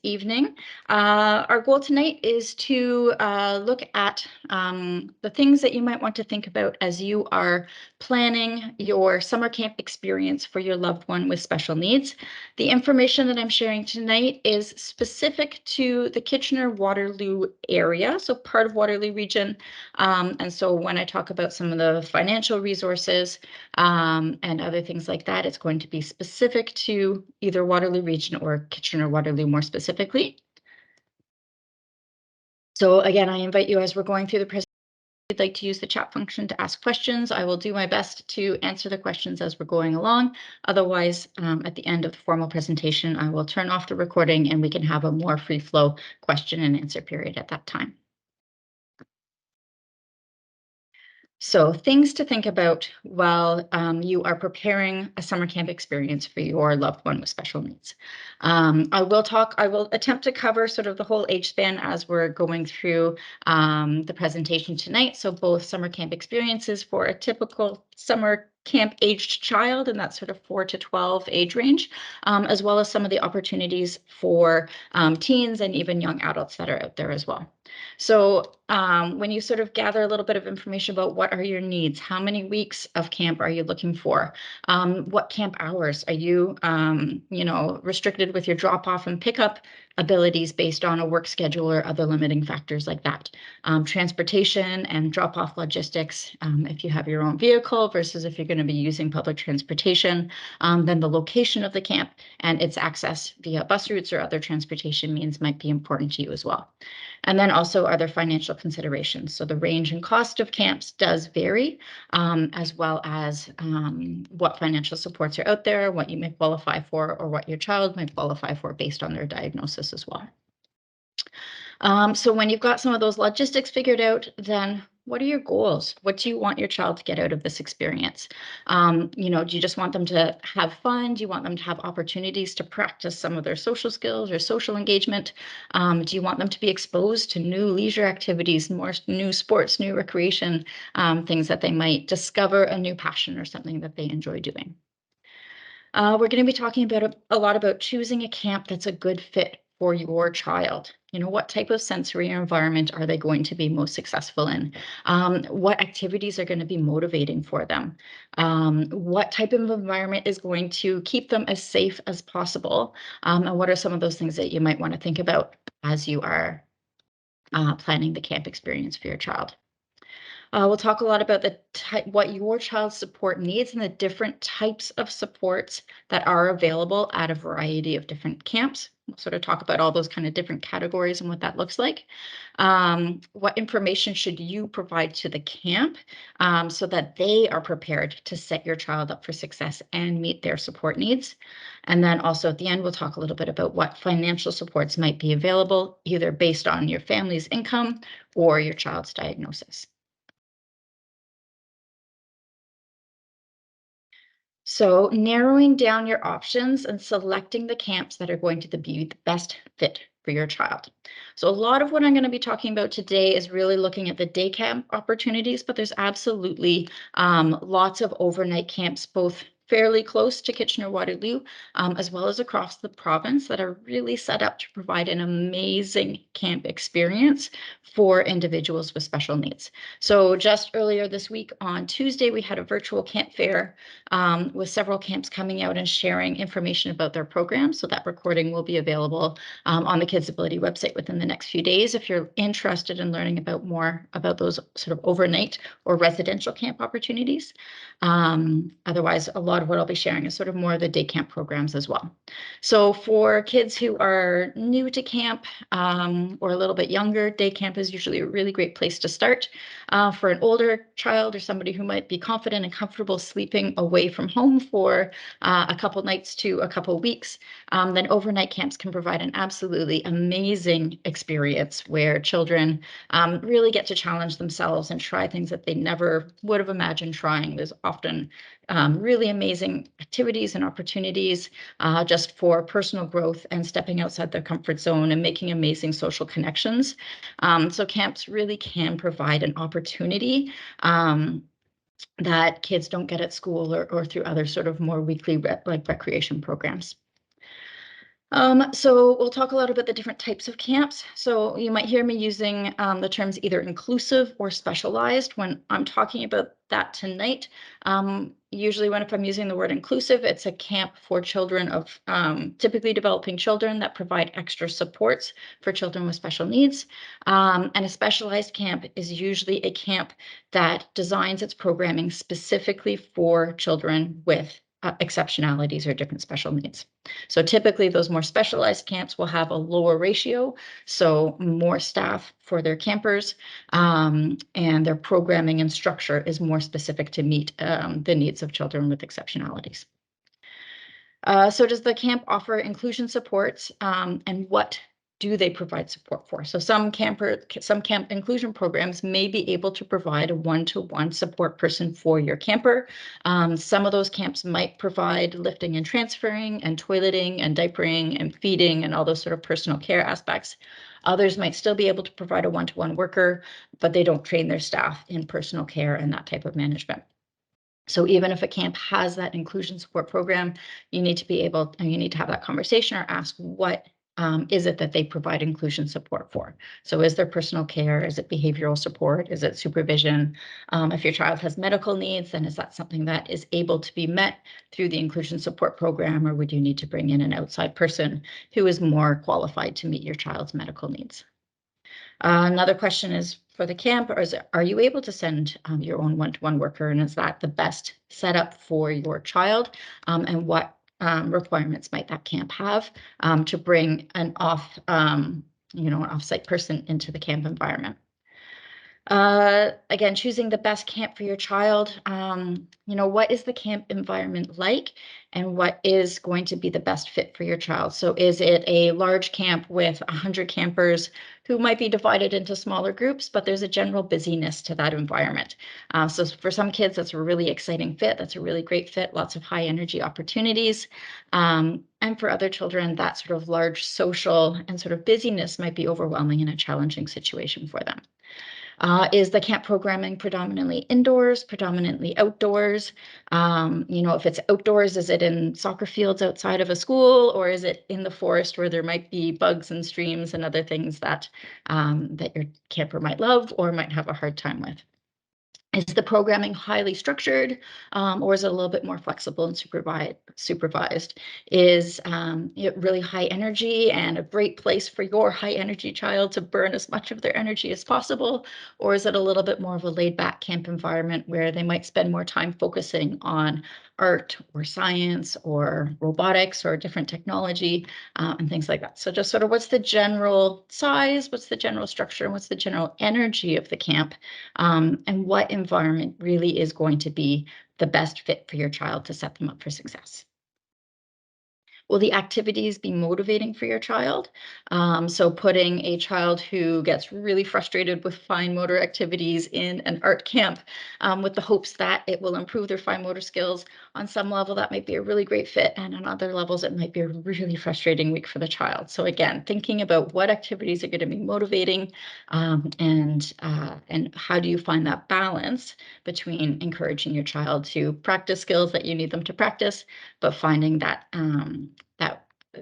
evening. Our goal tonight is to look at the things that you might want to think about as you are planning your summer camp experience for your loved one with special needs. The information that I'm sharing tonight is specific to the Kitchener-Waterloo area, so part of Waterloo region. And so when I talk about some of the financial resources and other things like that, it's going to be specific to either Waterloo region or Kitchener-Waterloo more specifically. So again, I invite you as we're going through the presentation, if you'd like to use the chat function to ask questions. I will do my best to answer the questions as we're going along. Otherwise, at the end of the formal presentation, I will turn off the recording and we can have a more free flow question and answer period at that time. So things to think about while you are preparing a summer camp experience for your loved one with special needs. I will attempt to cover sort of the whole age span as we're going through the presentation tonight. So both summer camp experiences for a typical summer camp aged child in that sort of 4 to 12 age range, as well as some of the opportunities for teens and even young adults that are out there as well. So when you sort of gather a little bit of information about what are your needs, how many weeks of camp are you looking for? What camp hours are you, restricted with your drop off and pickup abilities based on a work schedule or other limiting factors like that? Transportation and drop off logistics, if you have your own vehicle versus if you're going to be using public transportation, then the location of the camp and its access via bus routes or other transportation means might be important to you as well. And then also other financial considerations. So the range and cost of camps does vary, as well as what financial supports are out there, what you may qualify for, or what your child might qualify for based on their diagnosis as well. So when you've got some of those logistics figured out, then what are your goals? What do you want your child to get out of this experience? Do you just want them to have fun? Do you want them to have opportunities to practice some of their social skills or social engagement? Do you want them to be exposed to new leisure activities, more new sports, new recreation, things that they might discover a new passion or something that they enjoy doing? We're going to be talking about a lot about choosing a camp that's a good fit for your child. What type of sensory environment are they going to be most successful in? What activities are going to be motivating for them? What type of environment is going to keep them as safe as possible? And what are some of those things that you might want to think about as you are planning the camp experience for your child? We'll talk a lot about what your child's support needs and the different types of supports that are available at a variety of different camps. We'll sort of talk about all those kind of different categories and what that looks like. What information should you provide to the camp so that they are prepared to set your child up for success and meet their support needs? And then also at the end, we'll talk a little bit about what financial supports might be available, either based on your family's income or your child's diagnosis. So narrowing down your options and selecting the camps that are going to be the best fit for your child. So a lot of what I'm going to be talking about today is really looking at the day camp opportunities, but there's absolutely lots of overnight camps, both fairly close to Kitchener-Waterloo, as well as across the province that are really set up to provide an amazing camp experience for individuals with special needs. So just earlier this week on Tuesday, we had a virtual camp fair with several camps coming out and sharing information about their programs. So that recording will be available on the KidsAbility website within the next few days if you're interested in learning about more about those sort of overnight or residential camp opportunities. Otherwise, a lot of what I'll be sharing is sort of more of the day camp programs as well. So for kids who are new to camp or a little bit younger, day camp is usually a really great place to start. For an older child or somebody who might be confident and comfortable sleeping away from home for a couple nights to a couple weeks, then overnight camps can provide an absolutely amazing experience where children really get to challenge themselves and try things that they never would have imagined trying. There's often really amazing activities and opportunities just for personal growth and stepping outside their comfort zone and making amazing social connections. So camps really can provide an opportunity that kids don't get at school or through other sort of more weekly recreation programs. So we'll talk a lot about the different types of camps. So you might hear me using the terms either inclusive or specialized when I'm talking about that tonight. Usually if I'm using the word inclusive, it's a camp for children of typically developing children that provide extra supports for children with special needs. And a specialized camp is usually a camp that designs its programming specifically for children with exceptionalities or different special needs. So typically those more specialized camps will have a lower ratio, so more staff for their campers, and their programming and structure is more specific to meet the needs of children with exceptionalities. So does the camp offer inclusion supports, and what do they provide support for? So some camp inclusion programs may be able to provide a one-to-one support person for your camper. Some of those camps might provide lifting and transferring and toileting and diapering and feeding and all those sort of personal care aspects. Others might still be able to provide a one-to-one worker, but they don't train their staff in personal care and that type of management. So even if a camp has that inclusion support program, you need to have that conversation or ask what is it that they provide inclusion support for? So is there personal care? Is it behavioral support? Is it supervision? If your child has medical needs, then is that something that is able to be met through the inclusion support program, or would you need to bring in an outside person who is more qualified to meet your child's medical needs? Another question is for the camp, or are you able to send your own one-to-one worker, and is that the best setup for your child? And what requirements might that camp have to bring an an off-site person into the camp environment? Again, choosing the best camp for your child. What is the camp environment like, and what is going to be the best fit for your child? So is it a large camp with 100 campers who might be divided into smaller groups, but there's a general busyness to that environment? So for some kids, that's a really exciting fit. That's a really great fit, lots of high energy opportunities. And for other children, that sort of large social and sort of busyness might be overwhelming and a challenging situation for them. Is the camp programming predominantly indoors, predominantly outdoors? If it's outdoors, is it in soccer fields outside of a school, or is it in the forest where there might be bugs and streams and other things that your camper might love or might have a hard time with? Is the programming highly structured, or is it a little bit more flexible and supervised? Is it really high energy and a great place for your high energy child to burn as much of their energy as possible? Or is it a little bit more of a laid back camp environment where they might spend more time focusing on art or science or robotics or different technology and things like that? So just sort of what's the general size, what's the general structure, and what's the general energy of the camp? And what environment really is going to be the best fit for your child to set them up for success. Will the activities be motivating for your child? So putting a child who gets really frustrated with fine motor activities in an art camp with the hopes that it will improve their fine motor skills, on some level that might be a really great fit, and on other levels it might be a really frustrating week for the child. So again, thinking about what activities are going to be motivating, and how do you find that balance between encouraging your child to practice skills that you need them to practice, but finding that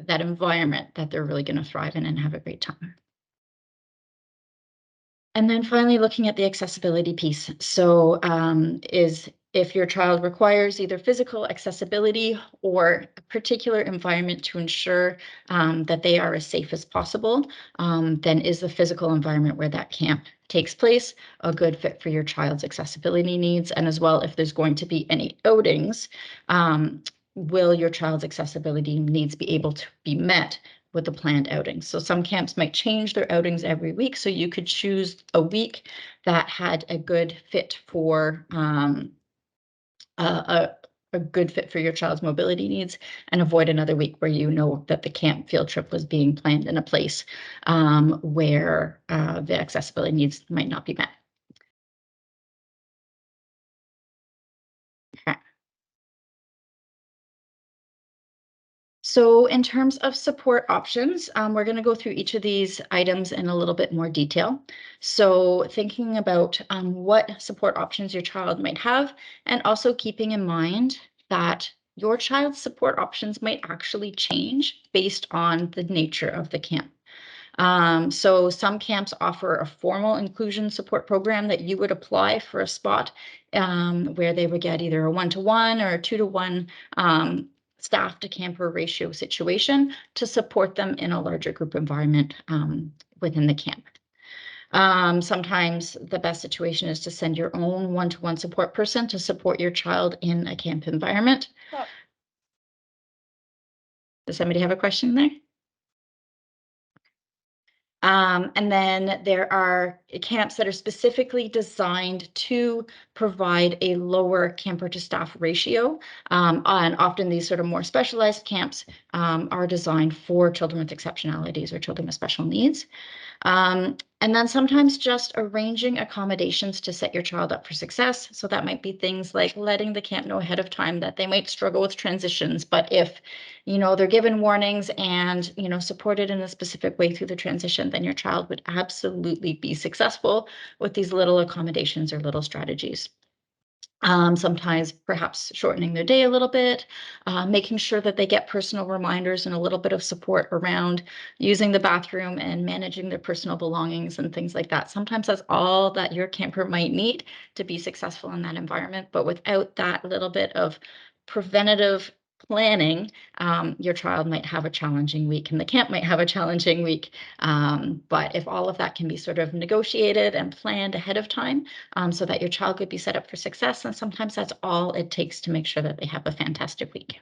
that environment that they're really going to thrive in and have a great time. And then finally, looking at the accessibility piece. So is if your child requires either physical accessibility or a particular environment to ensure that they are as safe as possible, then is the physical environment where that camp takes place a good fit for your child's accessibility needs? And as well, if there's going to be any outings, will your child's accessibility needs be able to be met with the planned outings? So some camps might change their outings every week. So you could choose a week that had a good fit for a good fit for your child's mobility needs, and avoid another week where you know that the camp field trip was being planned in a place where the accessibility needs might not be met. Okay. So in terms of support options, we're going to go through each of these items in a little bit more detail. So thinking about what support options your child might have, and also keeping in mind that your child's support options might actually change based on the nature of the camp. So some camps offer a formal inclusion support program that you would apply for a spot where they would get either a 1-to-1 or a 2-to-1 staff to camper ratio situation to support them in a larger group environment within the camp. Sometimes the best situation is to send your own 1-to-1 support person to support your child in a camp environment. Does somebody have a question there? And then there are camps that are specifically designed to provide a lower camper to staff ratio. And often these sort of more specialized camps are designed for children with exceptionalities or children with special needs. And then sometimes just arranging accommodations to set your child up for success. So that might be things like letting the camp know ahead of time that they might struggle with transitions, but if they're given warnings and supported in a specific way through the transition, then your child would absolutely be successful with these little accommodations or little strategies. Sometimes perhaps shortening their day a little bit, making sure that they get personal reminders and a little bit of support around using the bathroom and managing their personal belongings and things like that. Sometimes that's all that your camper might need to be successful in that environment. But without that little bit of preventative planning, your child might have a challenging week and the camp might have a challenging week. But if all of that can be sort of negotiated and planned ahead of time, so that your child could be set up for success, and sometimes that's all it takes to make sure that they have a fantastic week.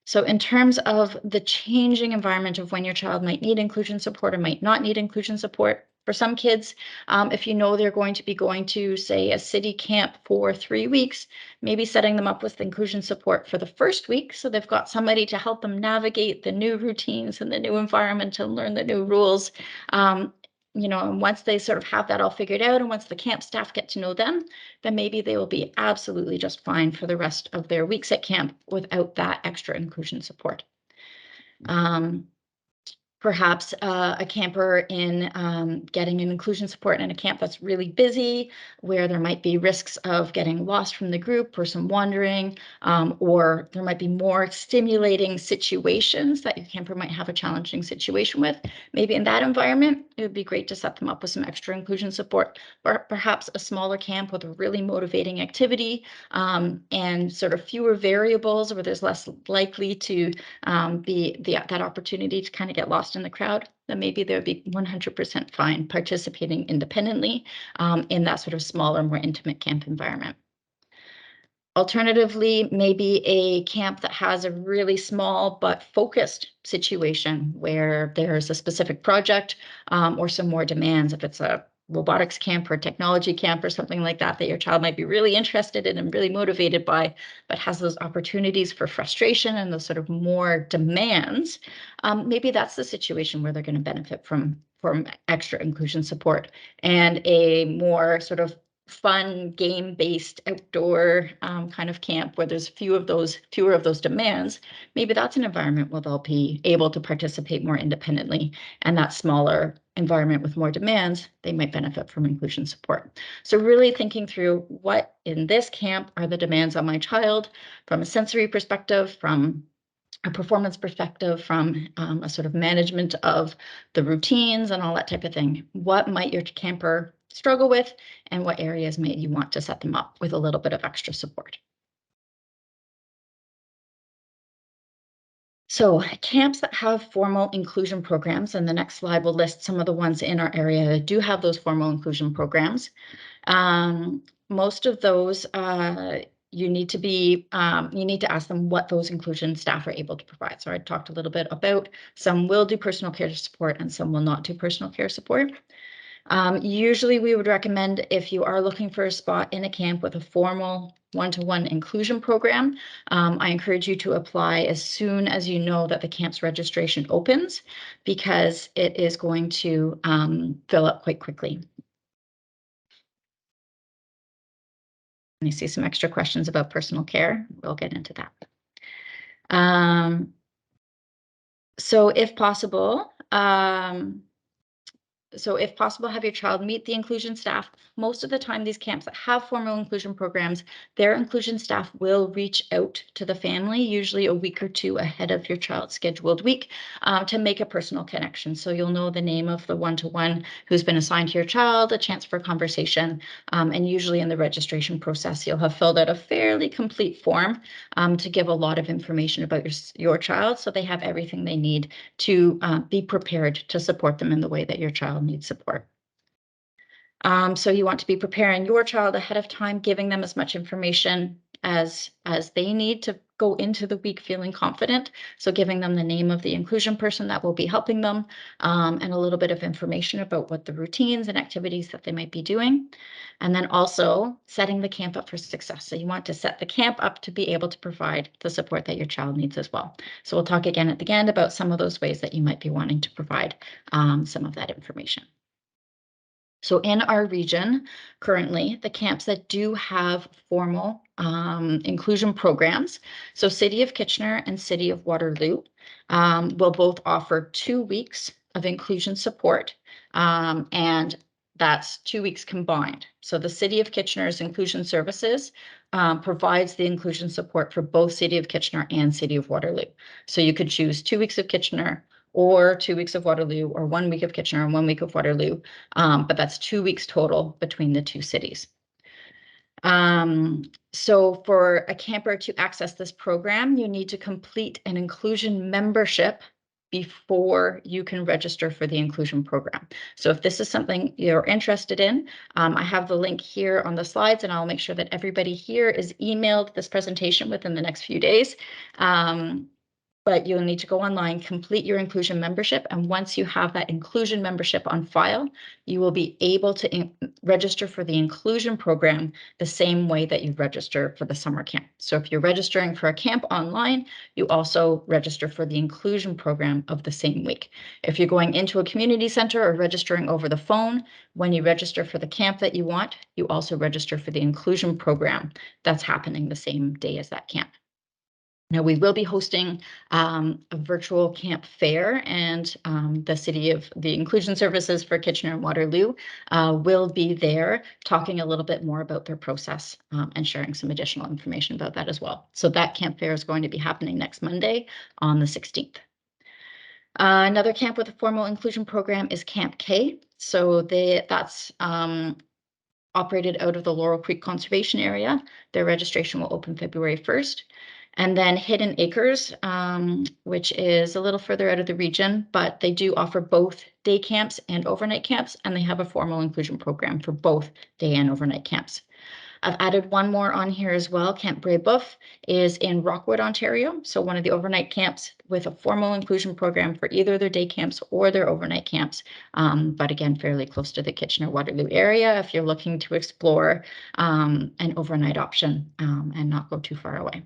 So in terms of the changing environment of when your child might need inclusion support or might not need inclusion support, for some kids, if they're going to be going to, say, a city camp for 3 weeks, maybe setting them up with inclusion support for the first week so they've got somebody to help them navigate the new routines and the new environment and learn the new rules. And once they sort of have that all figured out and once the camp staff get to know them, then maybe they will be absolutely just fine for the rest of their weeks at camp without that extra inclusion support. Perhaps a camper in getting an inclusion support in a camp that's really busy, where there might be risks of getting lost from the group or some wandering, or there might be more stimulating situations that your camper might have a challenging situation with. Maybe in that environment, it would be great to set them up with some extra inclusion support, or perhaps a smaller camp with a really motivating activity and sort of fewer variables where there's less likely to be that opportunity to kind of get lost in the crowd, then maybe they would be 100% fine participating independently in that sort of smaller, more intimate camp environment. Alternatively, maybe a camp that has a really small but focused situation where there's a specific project or some more demands. If it's a robotics camp or technology camp or something like that, that your child might be really interested in and really motivated by, but has those opportunities for frustration and those sort of more demands, maybe that's the situation where they're going to benefit from extra inclusion support and a more sort of fun game-based outdoor kind of camp where there's fewer of those demands. Maybe that's an environment where they'll be able to participate more independently, and that smaller environment with more demands, they might benefit from inclusion support. So really thinking through what in this camp are the demands on my child from a sensory perspective, from a performance perspective, from a sort of management of the routines and all that type of thing. What might your camper struggle with, and what areas may you want to set them up with a little bit of extra support? So camps that have formal inclusion programs, and the next slide will list some of the ones in our area that do have those formal inclusion programs. Most of those you need to ask them what those inclusion staff are able to provide. So I talked a little bit about some will do personal care support and some will not do personal care support. Usually we would recommend, if you are looking for a spot in a camp with a formal 1-to-1 inclusion program, I encourage you to apply as soon as you know that the camp's registration opens, because it is going to fill up quite quickly. I see some extra questions about personal care. We'll get into that. So if possible, So if possible, have your child meet the inclusion staff. Most of the time, these camps that have formal inclusion programs, their inclusion staff will reach out to the family, usually a week or two ahead of your child's scheduled week, to make a personal connection. So you'll know the name of the one-to-one who's been assigned to your child, a chance for conversation, and usually in the registration process, you'll have filled out a fairly complete form to give a lot of information about your child, so they have everything they need to be prepared to support them in the way that your child needs support. So you want to be preparing your child ahead of time, giving them as much information as they need to go into the week feeling confident. So giving them the name of the inclusion person that will be helping them, and a little bit of information about what the routines and activities that they might be doing. And then also setting the camp up for success. So you want to set the camp up to be able to provide the support that your child needs as well. So we'll talk again at the end about some of those ways that you might be wanting to provide some of that information. So in our region, currently, the camps that do have formal inclusion programs, so City of Kitchener and City of Waterloo will both offer 2 weeks of inclusion support, and that's 2 weeks combined. So the City of Kitchener's inclusion services provides the inclusion support for both City of Kitchener and City of Waterloo. So you could choose 2 weeks of Kitchener or 2 weeks of Waterloo, or 1 week of Kitchener and 1 week of Waterloo. But that's 2 weeks total between the two cities. So for a camper to access this program, you need to complete an inclusion membership before you can register for the inclusion program. So if this is something you're interested in, I have the link here on the slides, and I'll make sure that everybody here is emailed this presentation within the next few days. But you'll need to go online, complete your inclusion membership, and once you have that inclusion membership on file, you will be able to register for the inclusion program the same way that you register for the summer camp. So if you're registering for a camp online, you also register for the inclusion program of the same week. If you're going into a community center or registering over the phone, when you register for the camp that you want, you also register for the inclusion program that's happening the same day as that camp. Now, we will be hosting a virtual camp fair, and the Inclusion Services for Kitchener and Waterloo will be there talking a little bit more about their process and sharing some additional information about that as well. So that camp fair is going to be happening next Monday on the 16th. Another camp with a formal inclusion program is Camp K. So that's operated out of the Laurel Creek Conservation Area. Their registration will open February 1st. And then Hidden Acres, which is a little further out of the region, but they do offer both day camps and overnight camps, and they have a formal inclusion program for both day and overnight camps. I've added one more on here as well. Camp Brébeuf is in Rockwood, Ontario. So one of the overnight camps with a formal inclusion program for either their day camps or their overnight camps. But again, fairly close to the Kitchener-Waterloo area if you're looking to explore an overnight option and not go too far away.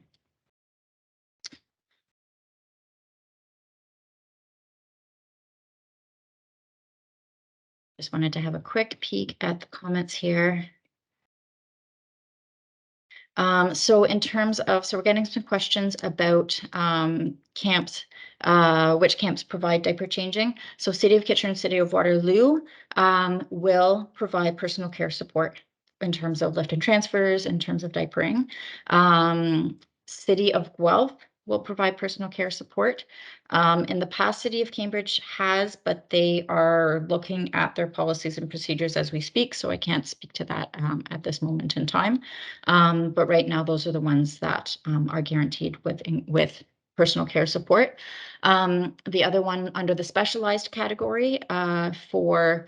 Just wanted to have a quick peek at the comments here. So in terms of, so we're getting some questions about camps, which camps provide diaper changing. So City of Kitchener and City of Waterloo will provide personal care support in terms of lift and transfers, in terms of diapering. City of Guelph will provide personal care support. In the past, City of Cambridge has, but they are looking at their policies and procedures as we speak, so I can't speak to that at this moment in time. But right now, those are the ones that are guaranteed with personal care support. The other one under the specialized category for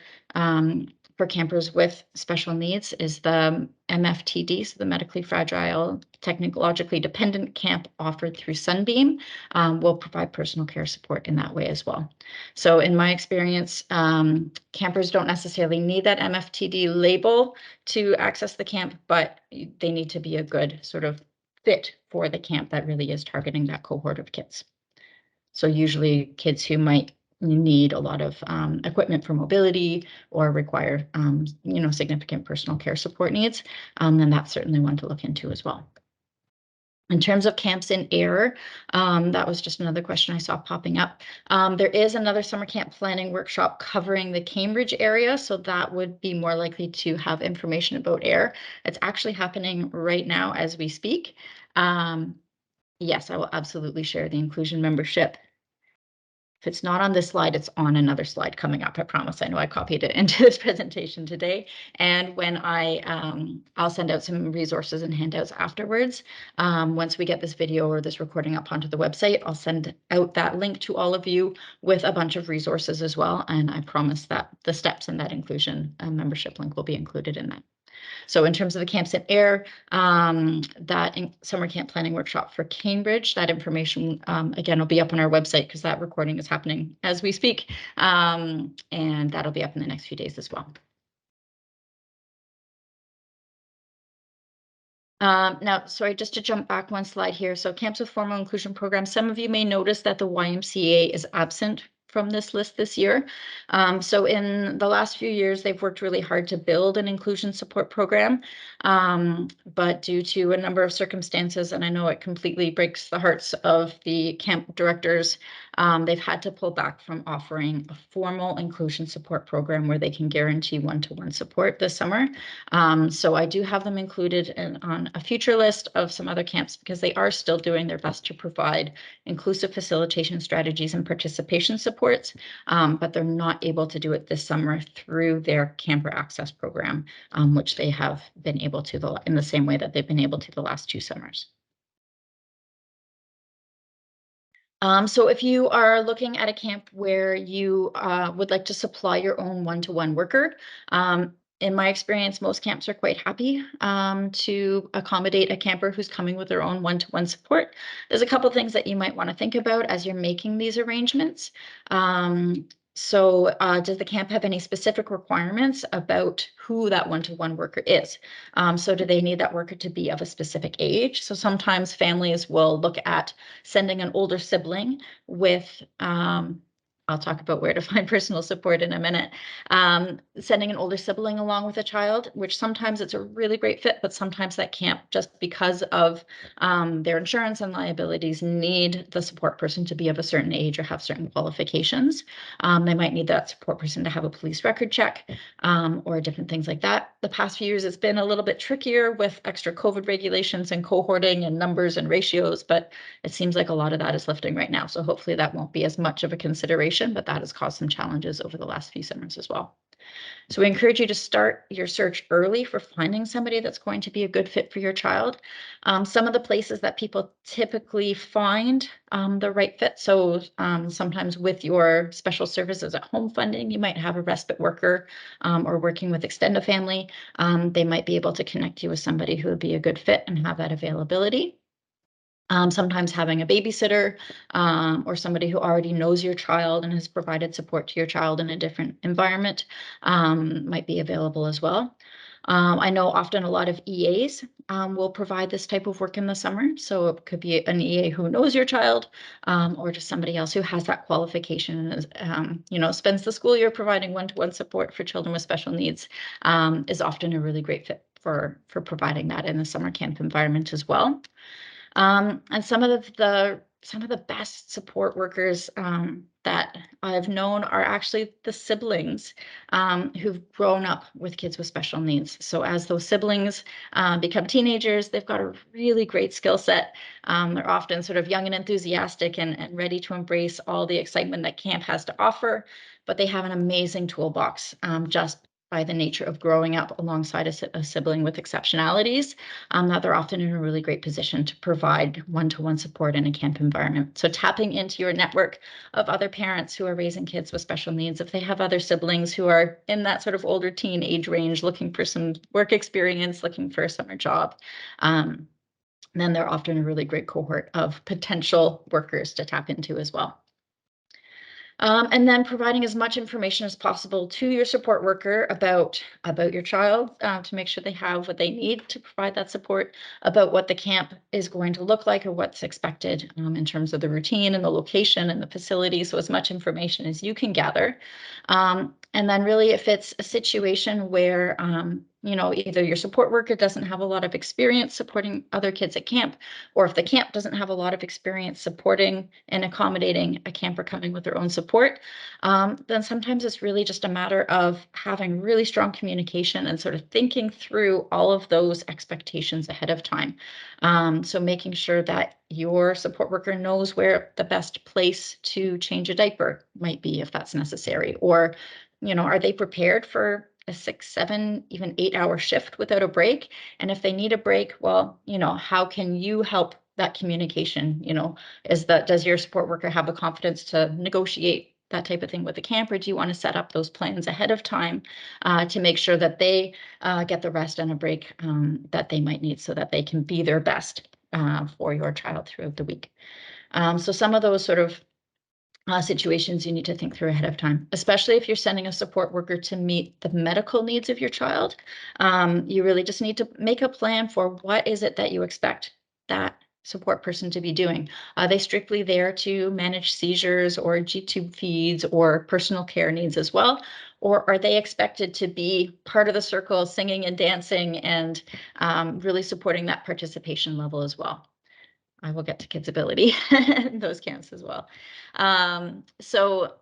campers with special needs is the MFTD, so the medically fragile, technologically dependent camp offered through Sunbeam. Will provide personal care support in that way as well. So in my experience, campers don't necessarily need that MFTD label to access the camp, but they need to be a good sort of fit for the camp that really is targeting that cohort of kids. So usually kids who might need a lot of equipment for mobility or require significant personal care support needs, then that's certainly one to look into as well. In terms of camps in air, that was just another question I saw popping up. There is another summer camp planning workshop covering the Cambridge area, so that would be more likely to have information about air. It's actually happening right now as we speak. Yes, I will absolutely share the inclusion membership. If it's not on this slide, it's on another slide coming up. I promise. I know I copied it into this presentation today. And when I'll send out some resources and handouts afterwards. Once we get this video or this recording up onto the website, I'll send out that link to all of you with a bunch of resources as well. And I promise that the steps in that inclusion membership link will be included in that. So in terms of the camps in air, summer camp planning workshop for Cambridge, that information, again, will be up on our website because that recording is happening as we speak. And that'll be up in the next few days as well. Now, sorry, just to jump back one slide here. So camps with formal inclusion programs, some of you may notice that the YMCA is absent from this list this year. So in the last few years, they've worked really hard to build an inclusion support program. But due to a number of circumstances, and I know it completely breaks the hearts of the camp directors, they've had to pull back from offering a formal inclusion support program where they can guarantee one-to-one support this summer. So I do have them included on a future list of some other camps because they are still doing their best to provide inclusive facilitation strategies and participation supports, but they're not able to do it this summer through their camper access program, which they have been able to in the same way that they've been able to the last 2 summers. So if you are looking at a camp where you would like to supply your own one-to-one worker, in my experience, most camps are quite happy to accommodate a camper who's coming with their own one-to-one support. There's a couple things that you might want to think about as you're making these arrangements. Does the camp have any specific requirements about who that one-to-one worker is? So do they need that worker to be of a specific age? So sometimes families will look at sending an older sibling with, I'll talk about where to find personal support in a minute. Sending an older sibling along with a child, which sometimes it's a really great fit, but sometimes that camp, just because of their insurance and liabilities, need the support person to be of a certain age or have certain qualifications. They might need that support person to have a police record check or different things like that. The past few years, it's been a little bit trickier with extra COVID regulations and cohorting and numbers and ratios, but it seems like a lot of that is lifting right now. So hopefully that won't be as much of a consideration, but that has caused some challenges over the last few summers as well. So we encourage you to start your search early for finding somebody that's going to be a good fit for your child. Some of the places that people typically find the right fit. So sometimes with your special services at home funding, you might have a respite worker or working with extended family. They might be able to connect you with somebody who would be a good fit and have that availability. Sometimes having a babysitter or somebody who already knows your child and has provided support to your child in a different environment might be available as well. I know often a lot of EAs will provide this type of work in the summer. So it could be an EA who knows your child or just somebody else who has that qualification and spends the school year providing one-to-one support for children with special needs is often a really great fit for providing that in the summer camp environment as well. And some of the best support workers that I've known are actually the siblings who've grown up with kids with special needs. So as those siblings become teenagers, they've got a really great skill set. They're often sort of young and enthusiastic and ready to embrace all the excitement that camp has to offer, but they have an amazing toolbox just by the nature of growing up alongside a sibling with exceptionalities, that they're often in a really great position to provide one-to-one support in a camp environment. So tapping into your network of other parents who are raising kids with special needs, if they have other siblings who are in that sort of older teen age range, looking for some work experience, looking for a summer job, then they're often a really great cohort of potential workers to tap into as well. And then providing as much information as possible to your support worker about your child to make sure they have what they need to provide that support, about what the camp is going to look like or what's expected in terms of the routine and the location and the facility. So as much information as you can gather. And then really, if it's a situation where, either your support worker doesn't have a lot of experience supporting other kids at camp, or if the camp doesn't have a lot of experience supporting and accommodating a camper coming with their own support, then sometimes it's really just a matter of having really strong communication and sort of thinking through all of those expectations ahead of time. So making sure that your support worker knows where the best place to change a diaper might be, if that's necessary, or are they prepared for a 6, 7, even 8-hour shift without a break? And if they need a break, well, how can you help that communication? Does your support worker have the confidence to negotiate that type of thing with the camper? Do you want to set up those plans ahead of time to make sure that they get the rest and a break that they might need, so that they can be their best for your child throughout the week? So some of those sort of situations you need to think through ahead of time, especially if you're sending a support worker to meet the medical needs of your child. You really just need to make a plan for what is it that you expect that support person to be doing. Are they strictly there to manage seizures or G-tube feeds or personal care needs as well? Or are they expected to be part of the circle, singing and dancing, and really supporting that participation level as well? I will get to KidsAbility in those camps as well. So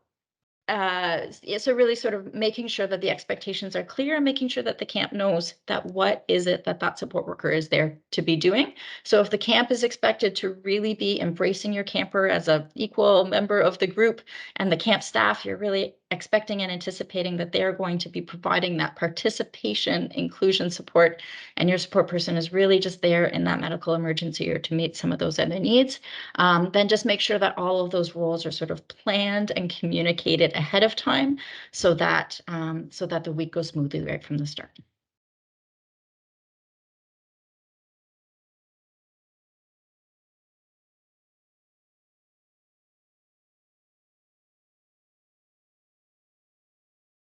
really sort of making sure that the expectations are clear, and making sure that the camp knows that what is it that support worker is there to be doing. So if the camp is expected to really be embracing your camper as an equal member of the group, and the camp staff, you're really expecting and anticipating that they're going to be providing that participation, inclusion support, and your support person is really just there in that medical emergency or to meet some of those other needs, then just make sure that all of those roles are sort of planned and communicated ahead of time, so that the week goes smoothly right from the start.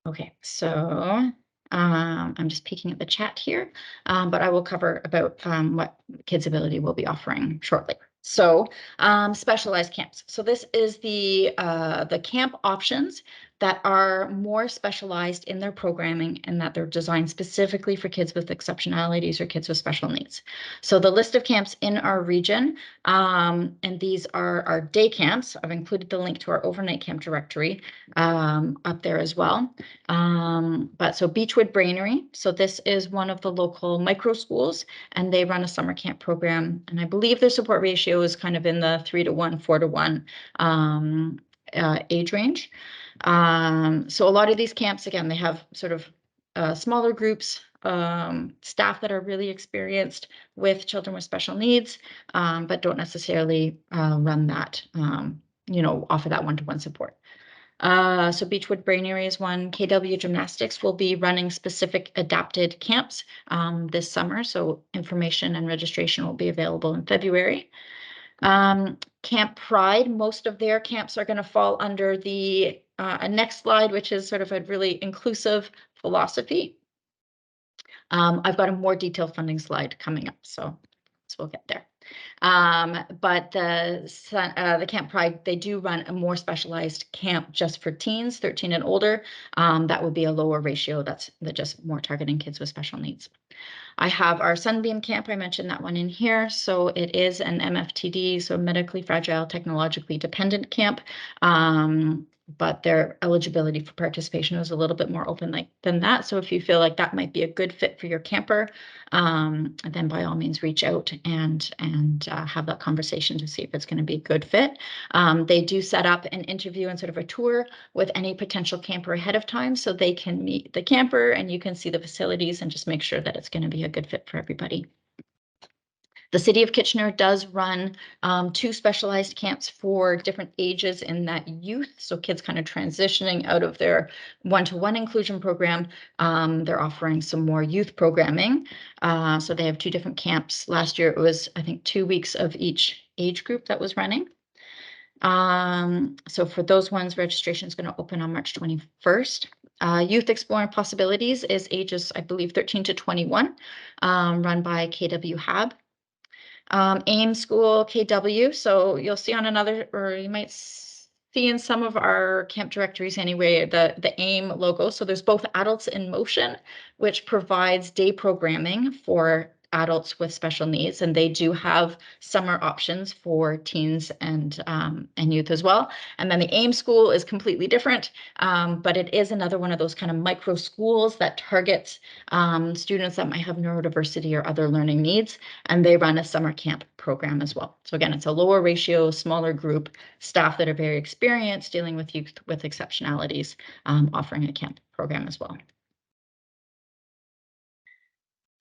Okay, so I'm just peeking at the chat here, but I will cover about what KidsAbility will be offering shortly. So specialized camps. So this is the camp options that are more specialized in their programming, and that they're designed specifically for kids with exceptionalities or kids with special needs. So the list of camps in our region, and these are our day camps. I've included the link to our overnight camp directory up there as well. But so Beechwood Brainery, so this is one of the local micro schools, and they run a summer camp program, and I believe their support ratio is kind of in the 3-to-1, 4-to-1 age range. So a lot of these camps, again, they have sort of smaller groups, staff that are really experienced with children with special needs, but don't necessarily run that, offer that one-to-one support. So Beechwood Brainery is one. KW Gymnastics will be running specific adapted camps this summer, so information and registration will be available in February. Camp Pride, most of their camps are going to fall under the next slide, which is sort of a really inclusive philosophy. I've got a more detailed funding slide coming up, so we'll get there. But the Camp Pride, they do run a more specialized camp just for teens, 13 and older. That would be a lower ratio. That's just more targeting kids with special needs. I have our Sunbeam camp. I mentioned that one in here. So it is an MFTD, so medically fragile, technologically dependent camp. But their eligibility for participation is a little bit more open than that. So if you feel like that might be a good fit for your camper, then by all means reach out and have that conversation to see if it's going to be a good fit. They do set up an interview and sort of a tour with any potential camper ahead of time, so they can meet the camper and you can see the facilities and just make sure that it's going to be a good fit for everybody. The City of Kitchener does run 2 specialized camps for different ages in that youth. So kids kind of transitioning out of their one-to-one inclusion program. They're offering some more youth programming. So they have 2 different camps. Last year it was, I think, 2 weeks of each age group that was running. So for those ones, registration is going to open on March 21st. Youth Exploring Possibilities is ages, I believe, 13 to 21, run by KW Hab. AIM School KW. So you'll see on another, or you might see in some of our camp directories anyway, the AIM logo. So there's both Adults in Motion, which provides day programming for adults with special needs, and they do have summer options for teens and youth as well. And then the AIM school is completely different, but it is another one of those kind of micro schools that targets students that might have neurodiversity or other learning needs, and they run a summer camp program as well. So again, it's a lower ratio, smaller group, staff that are very experienced dealing with youth with exceptionalities, offering a camp program as well.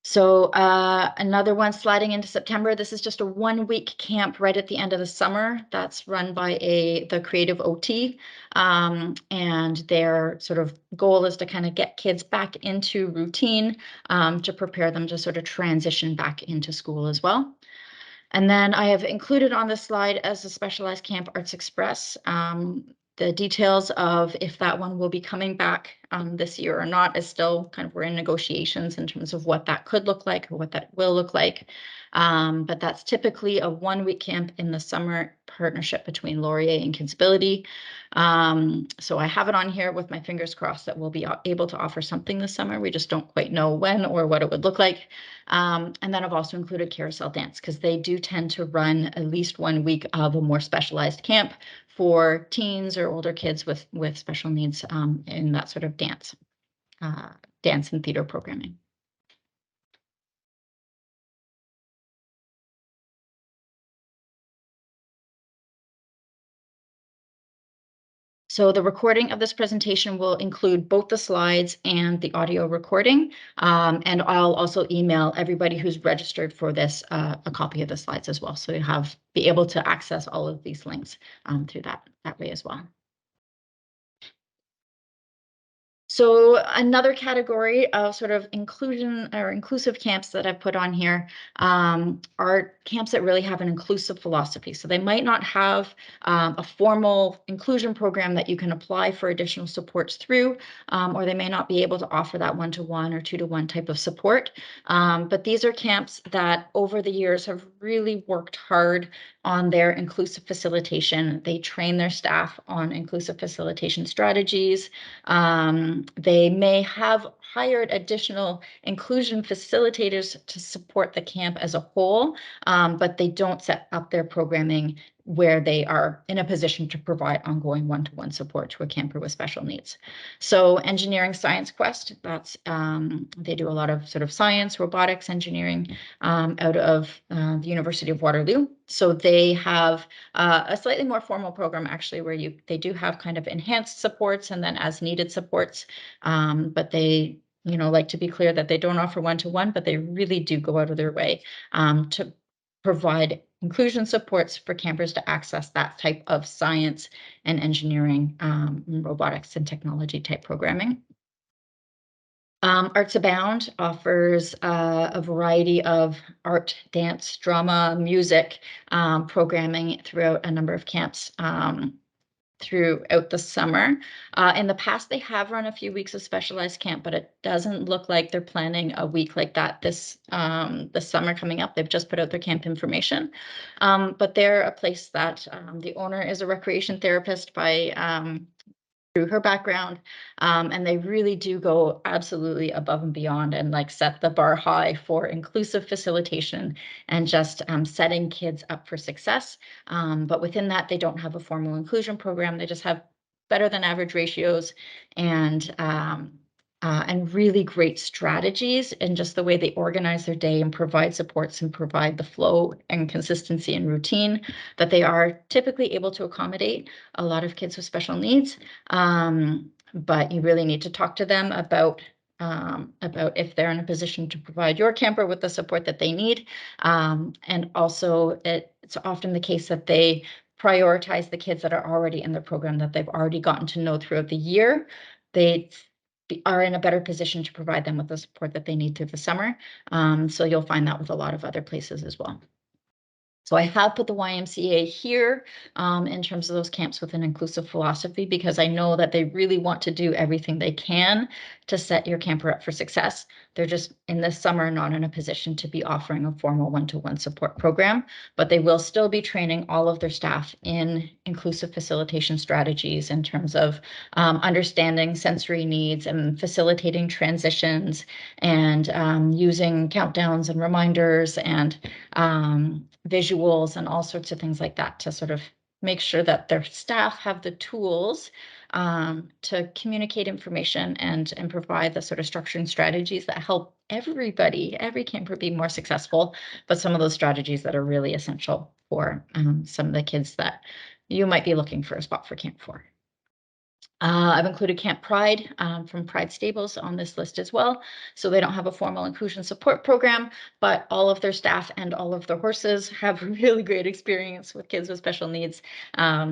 So another one sliding into September. This is just a 1-week camp right at the end of the summer. That's run by the Creative OT. And their sort of goal is to kind of get kids back into routine, to prepare them to sort of transition back into school as well. And then I have included on this slide as a specialized camp Arts Express. The details of if that one will be coming back this year or not is still kind of, we're in negotiations in terms of what that could look like or what that will look like. But that's typically a 1-week camp in the summer partnership between Laurier and KidsAbility. So I have it on here with my fingers crossed that we'll be able to offer something this summer. We just don't quite know when or what it would look like. And then I've also included Carousel Dance because they do tend to run at least 1 week of a more specialized camp for teens or older kids with special needs in that sort of dance and theater programming. So the recording of this presentation will include both the slides and the audio recording. And I'll also email everybody who's registered for this a copy of the slides as well. So you be able to access all of these links through that way as well. So another category of sort of inclusion or inclusive camps that I've put on here are camps that really have an inclusive philosophy. So they might not have a formal inclusion program that you can apply for additional supports through, or they may not be able to offer that 1-to-1 or 2-to-1 type of support. But these are camps that over the years have really worked hard on their inclusive facilitation. They train their staff on inclusive facilitation strategies. They may have hired additional inclusion facilitators to support the camp as a whole, but they don't set up their programming where they are in a position to provide ongoing 1-to-1 support to a camper with special needs. So Engineering Science Quest, that's they do a lot of sort of science, robotics, engineering out of the University of Waterloo. So they have a slightly more formal program actually where they do have kind of enhanced supports and then as needed supports, but they like to be clear that they don't offer 1-to-1, but they really do go out of their way to provide inclusion supports for campers to access that type of science and engineering, robotics and technology type programming. Arts Abound offers a variety of art, dance, drama, music programming throughout a number of camps throughout the summer. In the past, they have run a few weeks of specialized camp, but it doesn't look like they're planning a week like that this summer coming up. They've just put out their camp information. But they're a place that the owner is a recreation therapist by through her background, and they really do go absolutely above and beyond and like set the bar high for inclusive facilitation and just setting kids up for success. But within that, they don't have a formal inclusion program. They just have better than average ratios and really great strategies and just the way they organize their day and provide supports and provide the flow and consistency and routine that they are typically able to accommodate a lot of kids with special needs. But you really need to talk to them about if they're in a position to provide your camper with the support that they need. And also it's often the case that they prioritize the kids that are already in the program that they've already gotten to know throughout the year. They are in a better position to provide them with the support that they need through the summer. So you'll find that with a lot of other places as well. So I have put the YMCA here in terms of those camps with an inclusive philosophy, because I know that they really want to do everything they can to set your camper up for success. They're just in this summer not in a position to be offering a formal one-to-one support program, but they will still be training all of their staff in inclusive facilitation strategies in terms of understanding sensory needs and facilitating transitions, and using countdowns and reminders and visuals and all sorts of things like that to sort of make sure that their staff have the tools to communicate information and provide the sort of structure and strategies that help everybody, every camper be more successful, but some of those strategies that are really essential for some of the kids that you might be looking for a spot for camp for. I've included Camp Pride from Pride Stables on this list as well. So they don't have a formal inclusion support program, but all of their staff and all of their horses have really great experience with kids with special needs.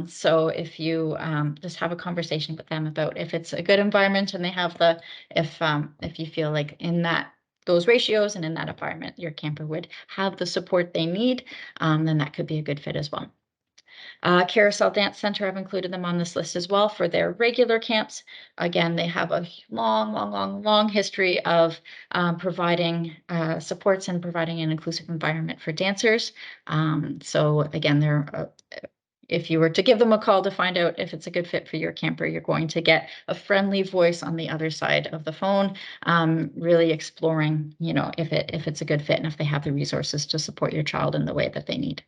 So if you just have a conversation with them about if it's a good environment and they have if you feel like in those ratios and in that environment, your camper would have the support they need, then that could be a good fit as well. Carousel Dance Center, I've included them on this list as well for their regular camps. Again, they have a long history of providing supports and providing an inclusive environment for dancers. So again, if you were to give them a call to find out if it's a good fit for your camper, you're going to get a friendly voice on the other side of the phone, really exploring, if it's a good fit and if they have the resources to support your child in the way that they need.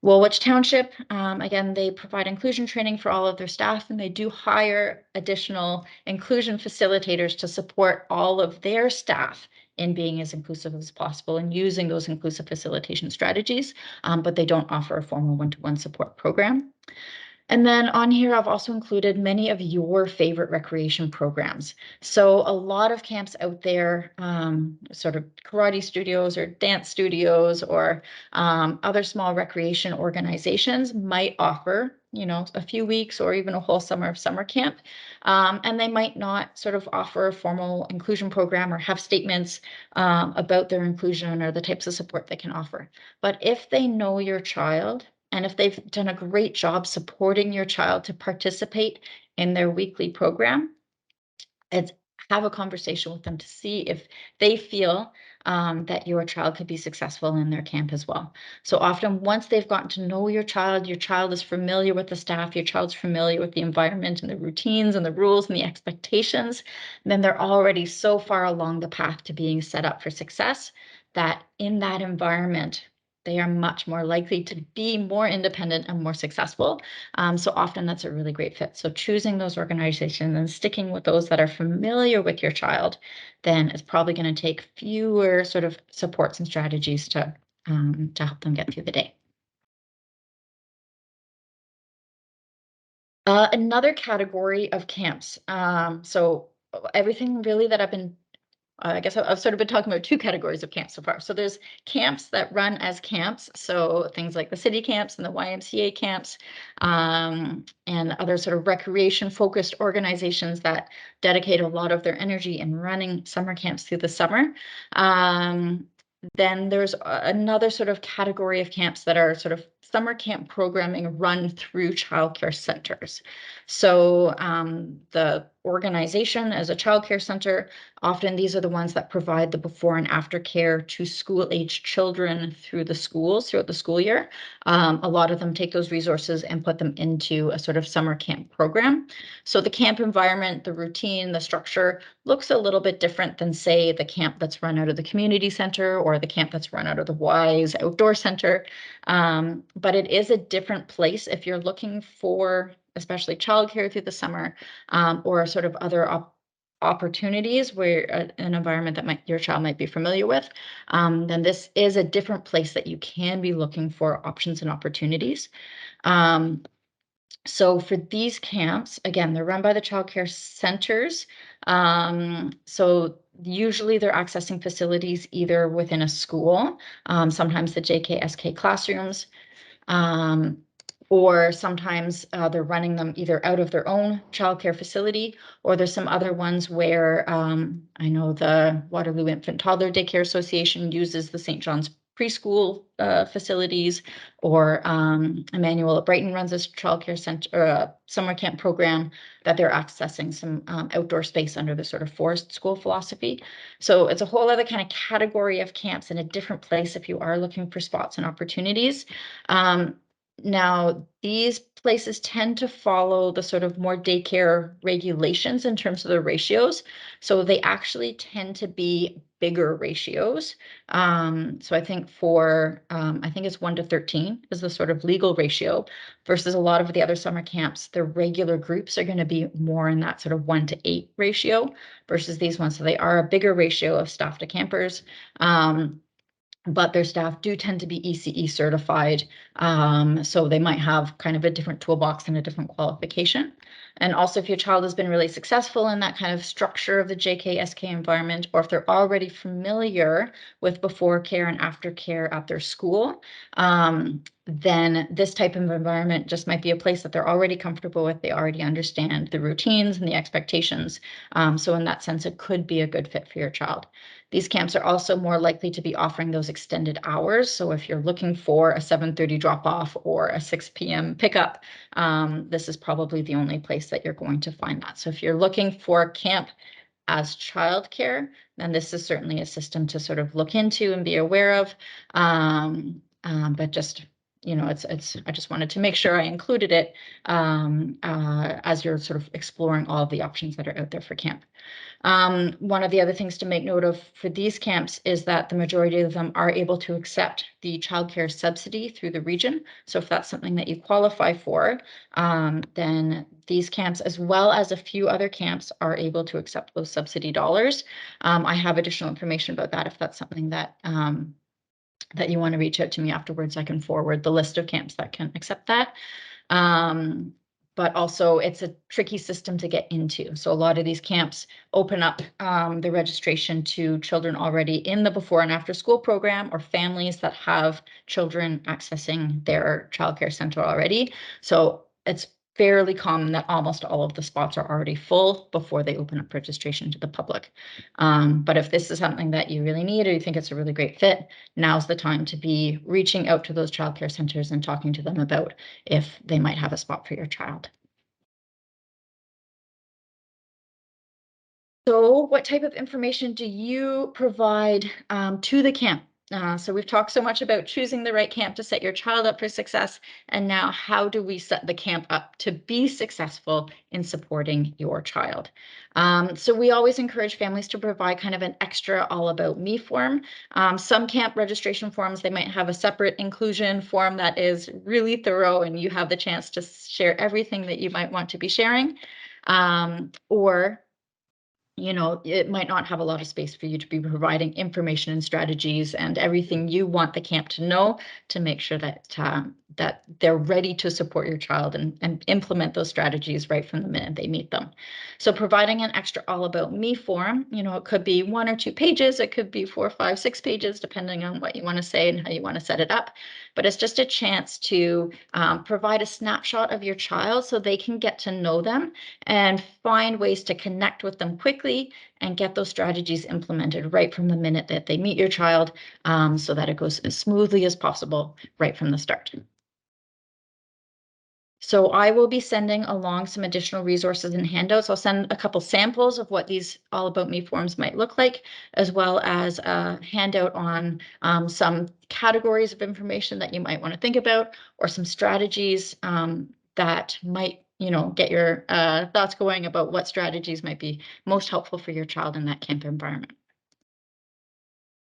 Woolwich Township, again, they provide inclusion training for all of their staff, and they do hire additional inclusion facilitators to support all of their staff in being as inclusive as possible and using those inclusive facilitation strategies, but they don't offer a formal one-to-one support program. And then on here, I've also included many of your favorite recreation programs. So a lot of camps out there, sort of karate studios or dance studios or other small recreation organizations might offer, a few weeks or even a whole summer of summer camp. And they might not sort of offer a formal inclusion program or have statements about their inclusion or the types of support they can offer. But if they know your child, and if they've done a great job supporting your child to participate in their weekly program, it's have a conversation with them to see if they feel that your child could be successful in their camp as well. So often, once they've gotten to know your child is familiar with the staff, your child's familiar with the environment and the routines and the rules and the expectations, then they're already so far along the path to being set up for success that in that environment, they are much more likely to be more independent and more successful. So often that's a really great fit. So choosing those organizations and sticking with those that are familiar with your child, then it's probably going to take fewer sort of supports and strategies to help them get through the day. Another category of camps. So everything really that I've been I guess I've sort of been talking about two categories of camps so far. So there's camps that run as camps, so things like the city camps and the YMCA camps, and other sort of recreation-focused organizations that dedicate a lot of their energy in running summer camps through the summer. Then there's another sort of category of camps that are sort of summer camp programming run through childcare centers. So the organization as a childcare center, often these are the ones that provide the before and after care to school-aged children throughout the school year. A lot of them take those resources and put them into a sort of summer camp program. So the camp environment, the routine, the structure looks a little bit different than, say, the camp that's run out of the community center or the camp that's run out of the Wise Outdoor Center. But it is a different place if you're looking for, especially childcare through the summer, or sort of other opportunities where an environment that your child might be familiar with, then this is a different place that you can be looking for options and opportunities. So for these camps, again, they're run by the childcare centers. So usually they're accessing facilities either within a school, sometimes the JKSK classrooms, or sometimes they're running them either out of their own childcare facility, or there's some other ones where I know the Waterloo Infant Toddler Daycare Association uses the St. John's preschool facilities, or Emmanuel at Brighton runs a childcare center or a summer camp program that they're accessing some outdoor space under the sort of forest school philosophy. So it's a whole other kind of category of camps in a different place if you are looking for spots and opportunities. Now, these places tend to follow the sort of more daycare regulations in terms of the ratios. So they actually tend to be bigger ratios. So I think I think it's 1 to 13 is the sort of legal ratio, versus a lot of the other summer camps, the regular groups are going to be more in that sort of 1 to 8 ratio versus these ones. So they are a bigger ratio of staff to campers. But their staff do tend to be ECE certified. So they might have kind of a different toolbox and a different qualification. And also, if your child has been really successful in that kind of structure of the JK-SK environment, or if they're already familiar with before care and after care at their school, then this type of environment just might be a place that they're already comfortable with. They already understand the routines and the expectations. So in that sense, it could be a good fit for your child. These camps are also more likely to be offering those extended hours. So if you're looking for a 7:30 drop off or a 6 p.m. pickup, this is probably the only place that you're going to find that. So if you're looking for camp as childcare, then this is certainly a system to sort of look into and be aware of. But just, I just wanted to make sure I included it as you're sort of exploring all of the options that are out there for camp. One of the other things to make note of for these camps is that the majority of them are able to accept the childcare subsidy through the region. So if that's something that you qualify for, then these camps, as well as a few other camps, are able to accept those subsidy dollars. I have additional information about that if that's something that that you want to reach out to me afterwards. I can forward the list of camps that can accept that. But also it's a tricky system to get into. So a lot of these camps open up the registration to children already in the before and after school program, or families that have children accessing their childcare center already. So it's fairly common that almost all of the spots are already full before they open up registration to the public. But if this is something that you really need, or you think it's a really great fit, now's the time to be reaching out to those childcare centers and talking to them about if they might have a spot for your child. So what type of information do you provide to the camp? So we've talked so much about choosing the right camp to set your child up for success. And now how do we set the camp up to be successful in supporting your child? So we always encourage families to provide kind of an extra all about me form. Some camp registration forms, they might have a separate inclusion form that is really thorough and you have the chance to share everything that you might want to be sharing. Or it might not have a lot of space for you to be providing information and strategies and everything you want the camp to know to make sure that that they're ready to support your child and implement those strategies right from the minute they meet them. So providing an extra all about me form, it could be 1 or 2 pages, it could be 4, 5, 6 pages, depending on what you want to say and how you want to set it up. But it's just a chance to provide a snapshot of your child so they can get to know them and find ways to connect with them quickly and get those strategies implemented right from the minute that they meet your child, so that it goes as smoothly as possible right from the start. So I will be sending along some additional resources and handouts. I'll send a couple samples of what these all about me forms might look like, as well as a handout on some categories of information that you might want to think about, or some strategies that might, get your thoughts going about what strategies might be most helpful for your child in that camp environment.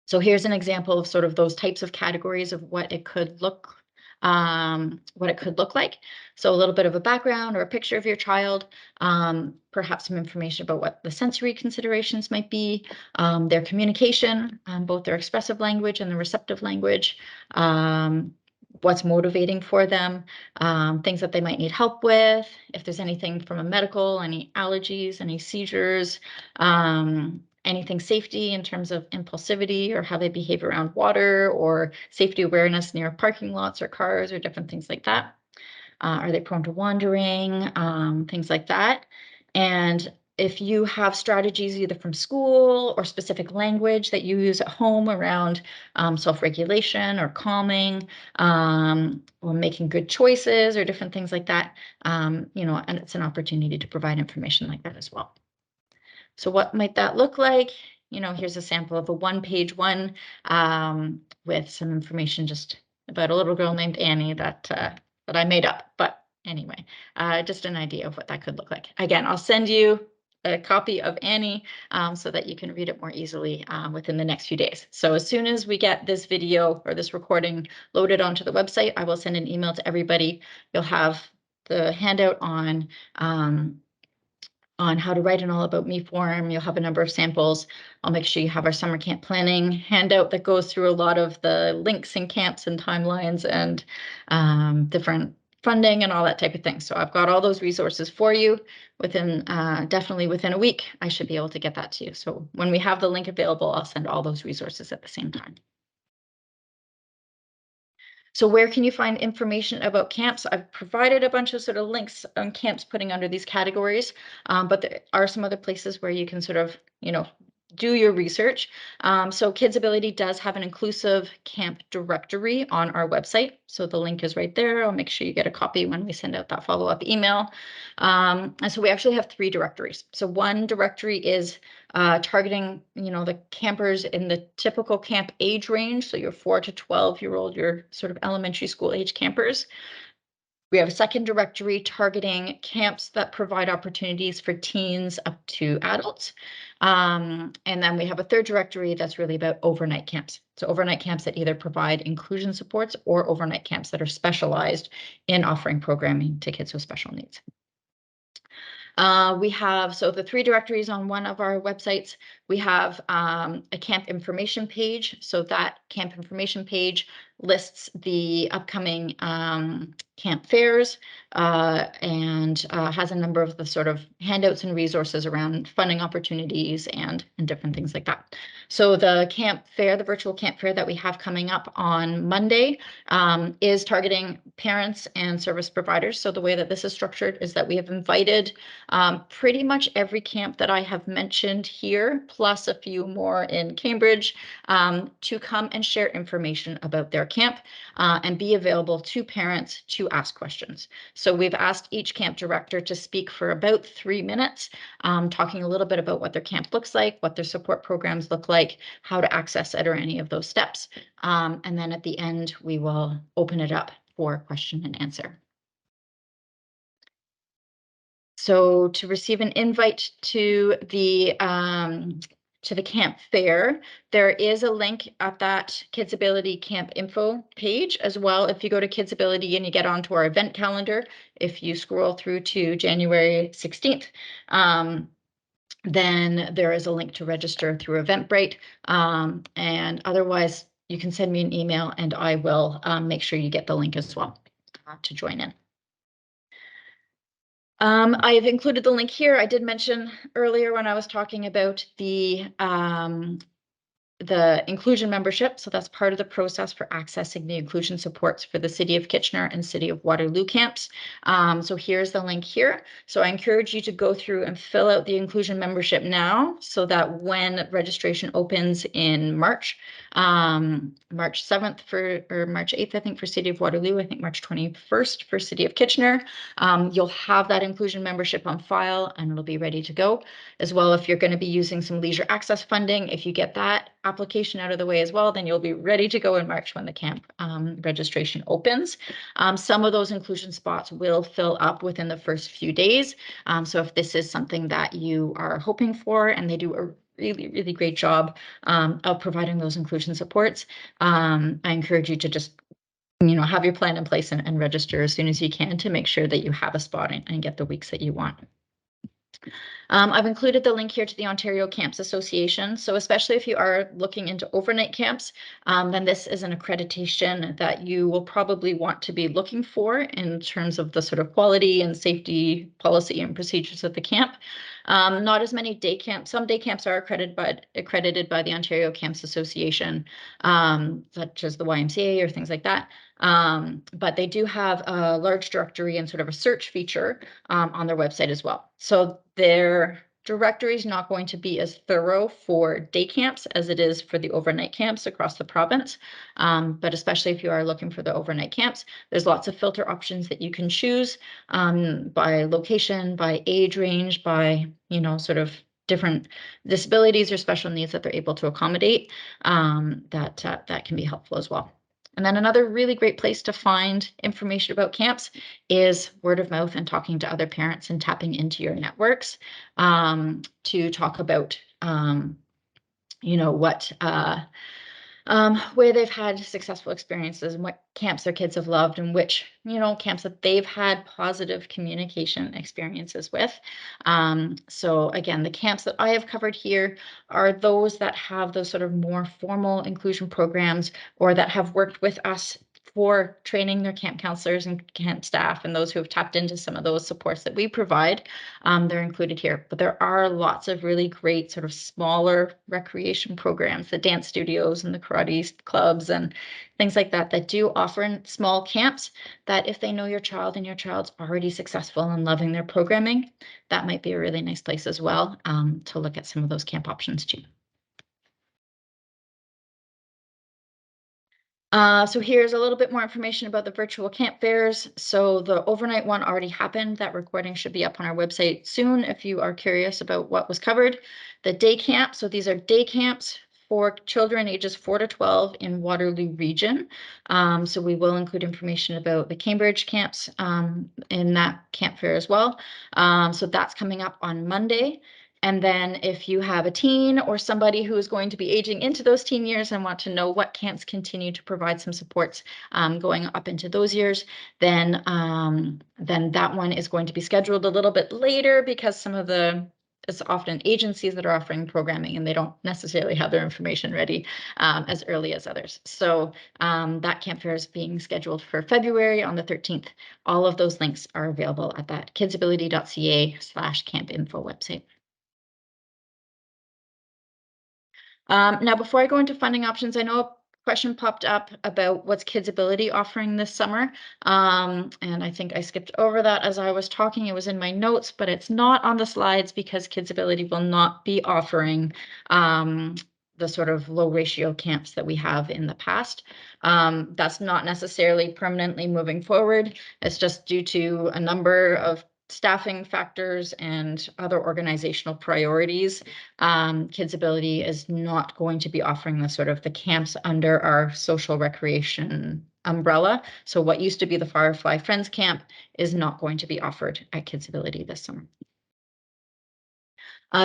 So here's an example of sort of those types of categories of what it could look like. So a little bit of a background or a picture of your child, perhaps some information about what the sensory considerations might be, their communication, both their expressive language and the receptive language, what's motivating for them, things that they might need help with, if there's anything from a medical, any allergies, any seizures, anything safety in terms of impulsivity or how they behave around water, or safety awareness near parking lots or cars or different things like that. Are they prone to wandering? Things like that. And if you have strategies either from school or specific language that you use at home around self-regulation or calming, or making good choices or different things like that, you know, and it's an opportunity to provide information like that as well. So what might that look like? You know, here's a sample of a one-page one with some information just about a little girl named Annie that that I made up. But anyway, just an idea of what that could look like. Again, I'll send you a copy of Annie so that you can read it more easily within the next few days. So as soon as we get this video or this recording loaded onto the website, I will send an email to everybody. You'll have the handout on how to write an All About Me form. You'll have a number of samples. I'll make sure you have our summer camp planning handout that goes through a lot of the links and camps and timelines and different funding and all that type of thing. So I've got all those resources for you within, definitely within a week, I should be able to get that to you. So when we have the link available, I'll send all those resources at the same time. So where can you find information about camps? I've provided a bunch of sort of links on camps putting under these categories, but there are some other places where you can sort of, you know, do your research. So KidsAbility does have an inclusive camp directory on our website. So the link is right there. I'll make sure you get a copy when we send out that follow-up email. And so we actually have 3 directories. So one directory is targeting, you know, the campers in the typical camp age range. So your 4 to 12-year-old, your sort of elementary school age campers. We have a second directory targeting camps that provide opportunities for teens up to adults. And then we have a third directory that's really about overnight camps. So overnight camps that either provide inclusion supports or overnight camps that are specialized in offering programming to kids with special needs. We have, so the 3 directories on one of our websites, we have a camp information page. So that camp information page lists the upcoming camp fairs and has a number of the sort of handouts and resources around funding opportunities and different things like that. So the camp fair, the virtual camp fair that we have coming up on Monday is targeting parents and service providers. So the way that this is structured is that we have invited pretty much every camp that I have mentioned here, plus a few more in Cambridge, to come and share information about their camp and be available to parents to ask questions. So we've asked each camp director to speak for about 3 minutes, talking a little bit about what their camp looks like, what their support programs look like, how to access it or any of those steps. And then at the end, we will open it up for question and answer. So to receive an invite to the camp fair, there is a link at that KidsAbility camp info page as well. If you go to KidsAbility and you get onto our event calendar, if you scroll through to January 16th, then there is a link to register through Eventbrite. And otherwise, you can send me an email and I will make sure you get the link as well to join in. I've included the link here. I did mention earlier when I was talking about the inclusion membership. So that's part of the process for accessing the inclusion supports for the City of Kitchener and City of Waterloo camps. So here's the link here. So I encourage you to go through and fill out the inclusion membership now so that when registration opens in March 7th or March 8th, I think for City of Waterloo, I think March 21st for City of Kitchener, you'll have that inclusion membership on file and it'll be ready to go. As well, if you're going to be using some leisure access funding, if you get that application out of the way as well, then you'll be ready to go in March when the camp registration opens. Some of those inclusion spots will fill up within the first few days. So if this is something that you are hoping for and they do a really, really great job of providing those inclusion supports, I encourage you to just have your plan in place and register as soon as you can to make sure that you have a spot and get the weeks that you want. I've included the link here to the Ontario Camps Association. So especially if you are looking into overnight camps, then this is an accreditation that you will probably want to be looking for in terms of the sort of quality and safety policy and procedures of the camp. Not as many day camps. Some day camps are accredited by the Ontario Camps Association, such as the YMCA or things like that. But they do have a large directory and sort of a search feature on their website as well. So their directory is not going to be as thorough for day camps as it is for the overnight camps across the province. But especially if you are looking for the overnight camps, there's lots of filter options that you can choose by location, by age range, by, sort of different disabilities or special needs that they're able to accommodate. That can be helpful as well. And then another really great place to find information about camps is word of mouth and talking to other parents and tapping into your networks to talk about, what where they've had successful experiences and what camps their kids have loved and which, camps that they've had positive communication experiences with. So again, the camps that I have covered here are those that have those sort of more formal inclusion programs or that have worked with us for training their camp counselors and camp staff and those who have tapped into some of those supports that we provide. They're included here, but there are lots of really great sort of smaller recreation programs, the dance studios and the karate clubs and things like that, that do offer small camps that if they know your child and your child's already successful and loving their programming, that might be a really nice place as well to look at some of those camp options too. So here's a little bit more information about the virtual camp fairs. So the overnight one already happened. That recording should be up on our website soon if you are curious about what was covered. The day camp, so these are day camps for children ages 4 to 12 in Waterloo region. So we will include information about the Cambridge camps in that camp fair as well. So that's coming up on Monday. And then if you have a teen or somebody who is going to be aging into those teen years and want to know what camps continue to provide some supports going up into those years, then that one is going to be scheduled a little bit later because it's often agencies that are offering programming and they don't necessarily have their information ready as early as others. So that camp fair is being scheduled for February on the 13th. All of those links are available at that kidsability.ca/camp-info website. Now, before I go into funding options, I know a question popped up about what's KidsAbility offering this summer. And I think I skipped over that as I was talking. It was in my notes, but it's not on the slides because KidsAbility will not be offering the sort of low ratio camps that we have in the past. That's not necessarily permanently moving forward. It's just due to a number of staffing factors and other organizational priorities. KidsAbility is not going to be offering the camps under our social recreation umbrella. So what used to be the Firefly Friends Camp is not going to be offered at KidsAbility this summer.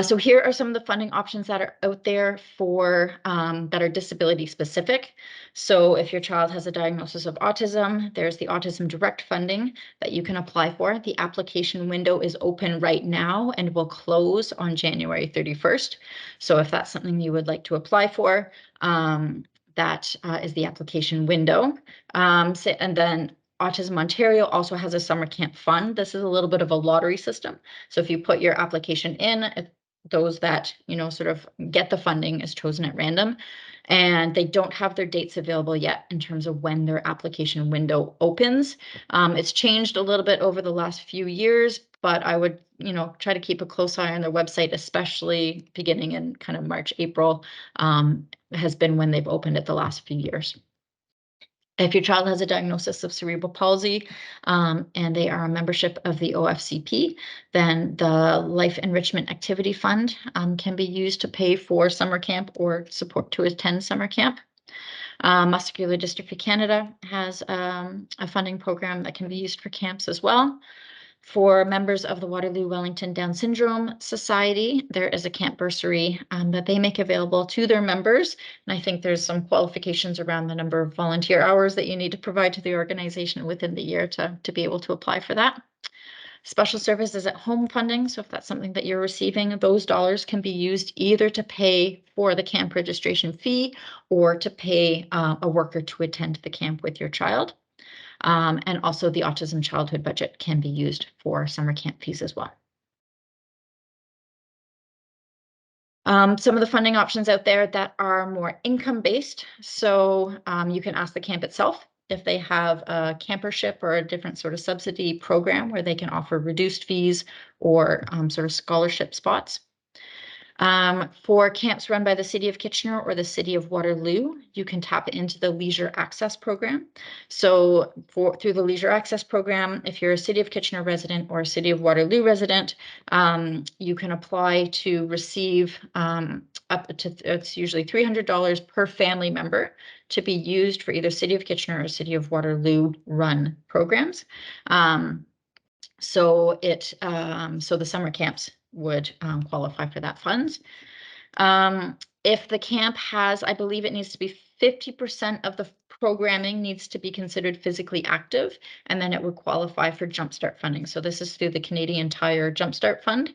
So here are some of the funding options that are out there for that are disability specific. So if your child has a diagnosis of autism, there's the Autism Direct funding that you can apply for. The application window is open right now and will close on January 31st. So if that's something you would like to apply for, that is the application window. And then Autism Ontario also has a summer camp fund. This is a little bit of a lottery system. So if you put your application in, those that, sort of get the funding is chosen at random. And they don't have their dates available yet in terms of when their application window opens. It's changed a little bit over the last few years, but I would, try to keep a close eye on their website, especially beginning in kind of March, April, has been when they've opened it the last few years. If your child has a diagnosis of cerebral palsy and they are a membership of the OFCP, then the Life Enrichment Activity Fund can be used to pay for summer camp or support to attend summer camp. Muscular Dystrophy Canada has a funding program that can be used for camps as well. For members of the Waterloo Wellington Down Syndrome Society, there is a camp bursary that they make available to their members. And I think there's some qualifications around the number of volunteer hours that you need to provide to the organization within the year to be able to apply for that. Special services at home funding. So if that's something that you're receiving, those dollars can be used either to pay for the camp registration fee or to pay a worker to attend the camp with your child. And also the Autism Childhood Budget can be used for summer camp fees as well. Some of the funding options out there that are more income-based. So you can ask the camp itself if they have a campership or a different sort of subsidy program where they can offer reduced fees or sort of scholarship spots. For camps run by the City of Kitchener or the City of Waterloo, you can tap into the Leisure Access Program. So through the Leisure Access Program, if you're a City of Kitchener resident or a City of Waterloo resident, you can apply to receive up to, it's usually $300 per family member to be used for either City of Kitchener or City of Waterloo run programs. So the summer camps would qualify for that funds. If the camp has, I believe it needs to be 50% of the programming needs to be considered physically active, and then it would qualify for Jumpstart funding. So this is through the Canadian Tire Jumpstart Fund.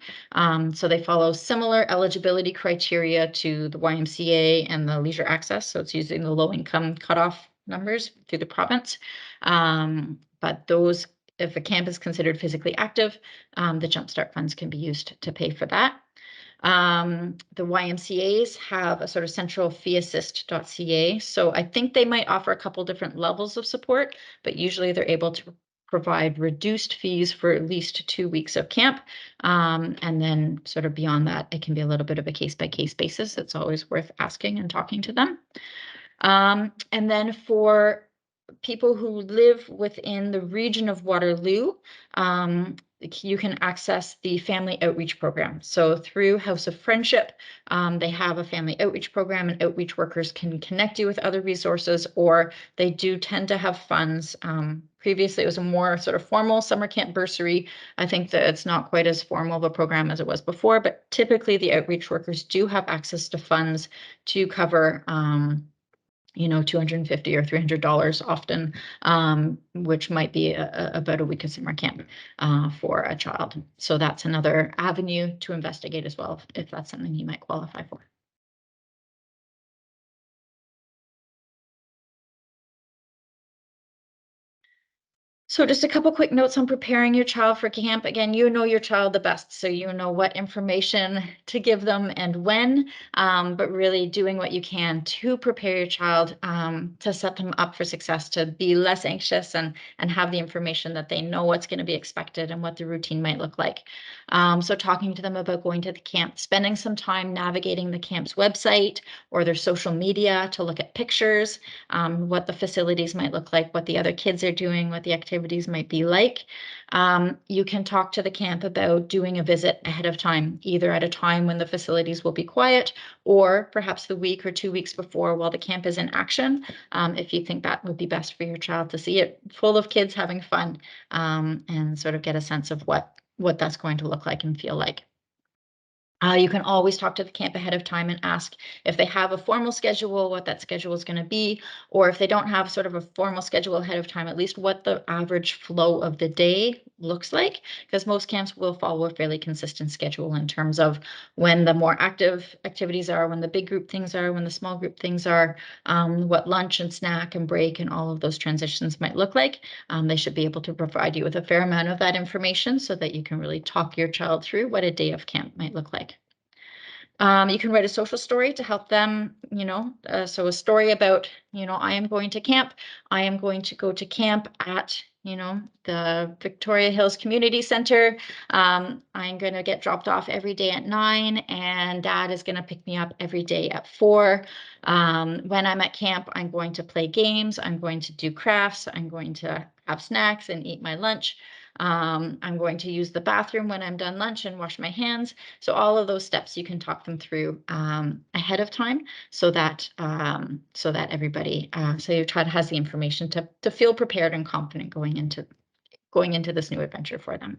So they follow similar eligibility criteria to the YMCA and the Leisure Access. So it's using the low income cutoff numbers through the province. But those, if a camp is considered physically active, the Jumpstart funds can be used to pay for that. The YMCA's have a sort of central feeassist.ca. So I think they might offer a couple different levels of support, but usually they're able to provide reduced fees for at least 2 weeks of camp. And then sort of beyond that, it can be a little bit of a case-by-case basis. It's always worth asking and talking to them. And then for people who live within the region of Waterloo, you can access the Family Outreach Program. So through House of Friendship, they have a family outreach program, and outreach workers can connect you with other resources, or they do tend to have funds. Previously, it was a more sort of formal summer camp bursary. I think that it's not quite as formal of a program as it was before, but typically the outreach workers do have access to funds to cover $250 or $300 often, which might be about a week of summer camp for a child. So that's another avenue to investigate as well, if that's something you might qualify for. So just a couple quick notes on preparing your child for camp. Again, you know your child the best, so you know what information to give them and when, but really doing what you can to prepare your child to set them up for success, to be less anxious and have the information that they know what's going to be expected and what the routine might look like. So talking to them about going to the camp, spending some time navigating the camp's website or their social media to look at pictures, what the facilities might look like, what the other kids are doing, what the activities might be like. You can talk to the camp about doing a visit ahead of time, either at a time when the facilities will be quiet, or perhaps the week or 2 weeks before while the camp is in action, if you think that would be best for your child to see it full of kids having fun, and sort of get a sense of what that's going to look like and feel like. You can always talk to the camp ahead of time and ask if they have a formal schedule, what that schedule is going to be, or if they don't have sort of a formal schedule ahead of time, at least what the average flow of the day looks like, because most camps will follow a fairly consistent schedule in terms of when the more active activities are, when the big group things are, when the small group things are, what lunch and snack and break and all of those transitions might look like. They should be able to provide you with a fair amount of that information so that you can really talk your child through what a day of camp might look like. You can write a social story to help them, so a story about, I am going to camp. I am going to go to camp at, the Victoria Hills Community Center. I'm going to get dropped off every day at 9, and Dad is going to pick me up every day at 4. When I'm at camp, I'm going to play games. I'm going to do crafts. I'm going to have snacks and eat my lunch. I'm going to use the bathroom when I'm done lunch and wash my hands. So all of those steps you can talk them through ahead of time, so that everybody, so your child has the information to feel prepared and confident going into this new adventure for them.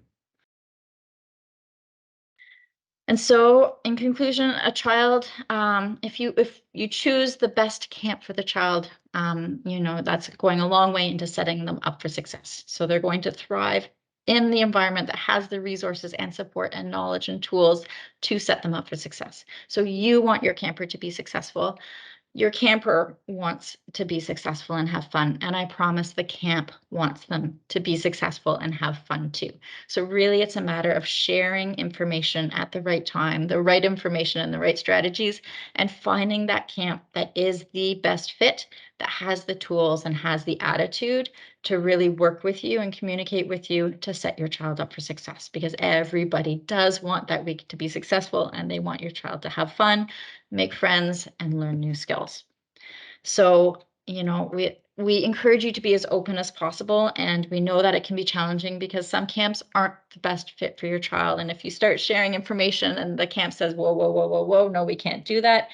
And so, in conclusion, a child, if you choose the best camp for the child, that's going a long way into setting them up for success. So they're going to thrive in the environment that has the resources and support and knowledge and tools to set them up for success. So you want your camper to be successful. Your camper wants to be successful and have fun, and I promise the camp wants them to be successful and have fun too. So really, it's a matter of sharing information at the right time, the right information and the right strategies, and finding that camp that is the best fit, that has the tools and has the attitude to really work with you and communicate with you to set your child up for success, because everybody does want that week to be successful and they want your child to have fun, make friends, and learn new skills. So, we encourage you to be as open as possible, and we know that it can be challenging because some camps aren't the best fit for your child. And if you start sharing information and the camp says, whoa, whoa, whoa, whoa, whoa, no, we can't do that,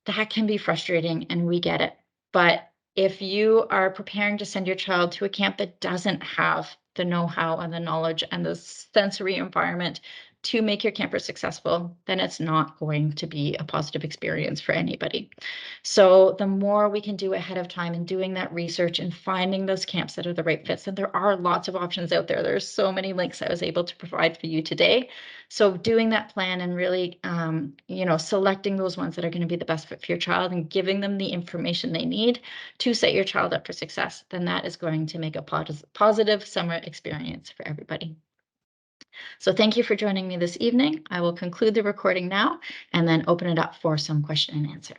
that can be frustrating, and we get it. But if you are preparing to send your child to a camp that doesn't have the know-how and the knowledge and the sensory environment to make your camper successful, then it's not going to be a positive experience for anybody. So the more we can do ahead of time and doing that research and finding those camps that are the right fits, and there are lots of options out there. There's so many links I was able to provide for you today. So doing that plan and really, selecting those ones that are going to be the best fit for your child and giving them the information they need to set your child up for success, then that is going to make a positive summer experience for everybody. So thank you for joining me this evening. I will conclude the recording now and then open it up for some question and answer.